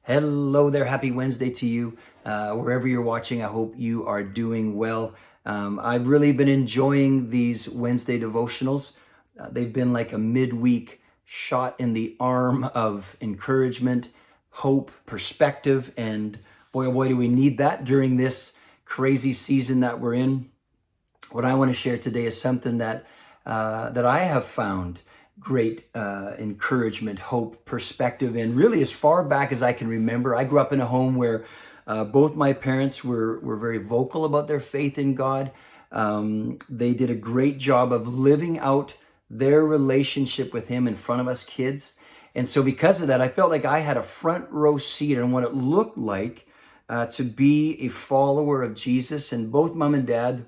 Hello there. Happy Wednesday to you. Wherever you're watching, I hope you are doing well. I've really been enjoying these Wednesday devotionals. They've been like a midweek shot in the arm of encouragement, hope, perspective, and boy, oh boy, do we need that during this crazy season that we're in. What I want to share today is something that I have found great encouragement, hope, perspective in really as far back as I can remember. I grew up in a home where both my parents were very vocal about their faith in God. They did a great job of living out their relationship with Him in front of us kids. And so because of that, I felt like I had a front row seat on what it looked like to be a follower of Jesus. And both mom and dad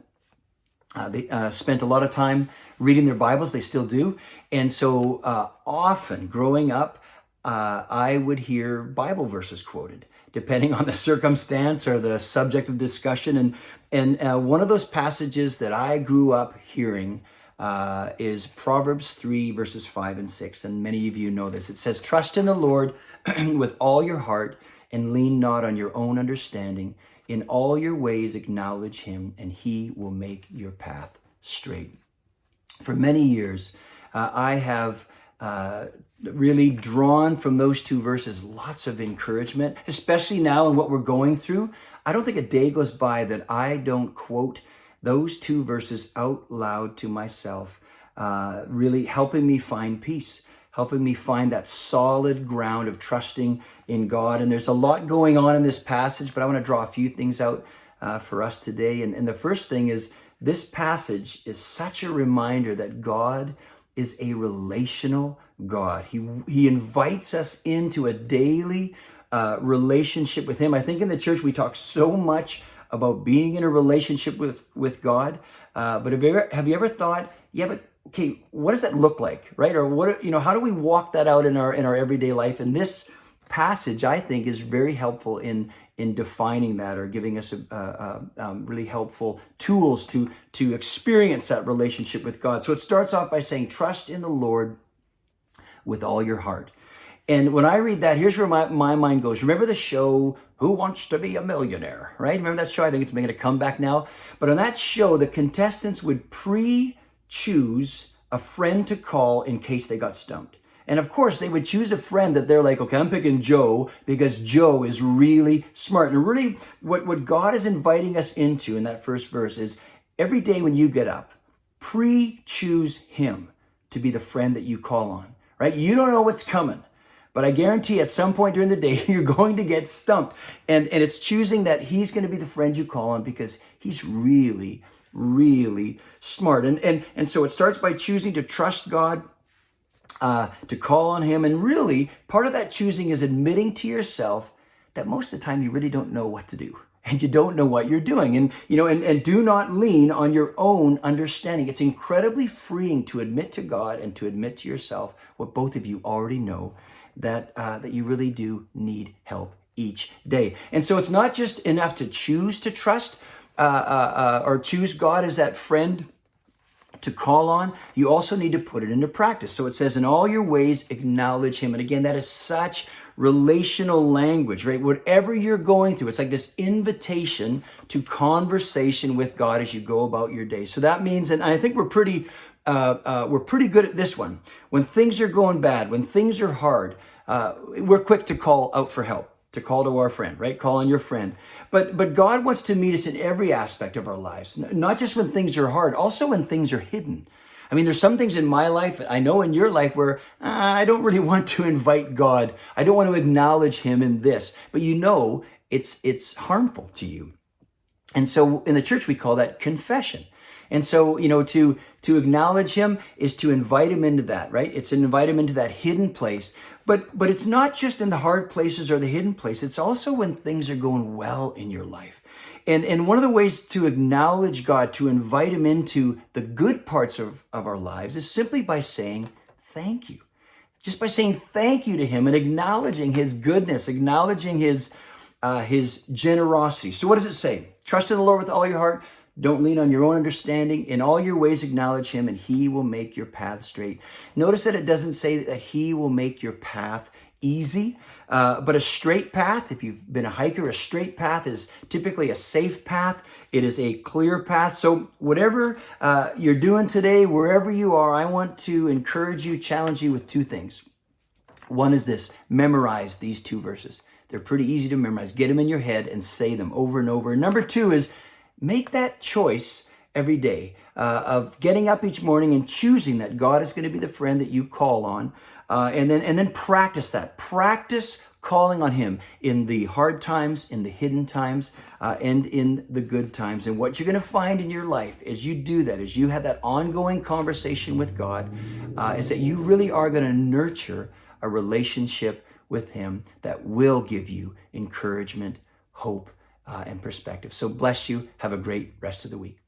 they spent a lot of time reading their Bibles. They still do. And so often growing up, I would hear Bible verses quoted, depending on the circumstance or the subject of discussion. And one of those passages that I grew up hearing is Proverbs 3, verses 5 and 6. And many of you know this. It says, "Trust in the Lord with all your heart and lean not on your own understanding. In all your ways acknowledge Him, and He will make your path straight." For many years, I have really drawn from those two verses lots of encouragement, especially now in what we're going through. I don't think a day goes by that I don't quote those two verses out loud to myself, really helping me find peace, helping me find that solid ground of trusting in God. And there's a lot going on in this passage, but I want to draw a few things out for us today. And the first thing is, this passage is such a reminder that God is a relational God. He invites us into a daily relationship with Him. I think in the church we talk so much about being in a relationship with God, but have you ever thought, yeah, but okay, what does that look like, right? Or what, how do we walk that out in our everyday life? And this passage, I think, is very helpful in defining that, or giving us really helpful tools to experience that relationship with God. So it starts off by saying, "Trust in the Lord with all your heart." And when I read that, here's where my mind goes. Remember the show, Who Wants to Be a Millionaire, right? Remember that show? I think it's making a comeback now. But on that show, the contestants would choose a friend to call in case they got stumped. And of course, they would choose a friend that they're like, okay, I'm picking Joe because Joe is really smart. And really, what God is inviting us into in that first verse is, every day when you get up, pre-choose Him to be the friend that you call on, right? You don't know what's coming, but I guarantee at some point during the day, you're going to get stumped. And it's choosing that He's going to be the friend you call on because He's really, really smart. And so it starts by choosing to trust God, to call on Him. And really, part of that choosing is admitting to yourself that most of the time you really don't know what to do. And you don't know what you're doing. And do not lean on your own understanding. It's incredibly freeing to admit to God and to admit to yourself what both of you already know, that you really do need help each day. And so it's not just enough to choose to trust or choose God as that friend to call on. You also need to put it into practice. So it says, "In all your ways acknowledge Him." And again, that is such relational language, right? Whatever you're going through, it's like this invitation to conversation with God as you go about your day. So that means, and I think we're pretty good at this one. When things are going bad, when things are hard, we're quick to call out for help, to call to our friend, right? Call on your friend. But God wants to meet us in every aspect of our lives, not just when things are hard, also when things are hidden. I mean, there's some things in my life, I know in your life, where I don't really want to invite God. I don't want to acknowledge Him in this, but it's harmful to you. And so in the church, we call that confession. And so, to acknowledge Him is to invite Him into that, right? It's to invite Him into that hidden place. But it's not just in the hard places or the hidden place. It's also when things are going well in your life. And one of the ways to acknowledge God, to invite Him into the good parts of our lives, is simply by saying thank you. Just by saying thank you to Him and acknowledging His goodness, acknowledging His generosity. So what does it say? Trust in the Lord with all your heart. Don't lean on your own understanding. In all your ways acknowledge Him, and He will make your path straight. Notice that it doesn't say that He will make your path easy. But a straight path, if you've been a hiker, a straight path is typically a safe path. It is a clear path. So whatever you're doing today, wherever you are, I want to encourage you, challenge you with two things. One is this: memorize these two verses. They're pretty easy to memorize. Get them in your head and say them over and over. And number two is make that choice every day of getting up each morning and choosing that God is going to be the friend that you call on. And then practice that. Practice calling on him in the hard times, in the hidden times, and in the good times. And what you're going to find in your life as you do that, as you have that ongoing conversation with God, is that you really are going to nurture a relationship with him that will give you encouragement, hope, and perspective. So bless you. Have a great rest of the week.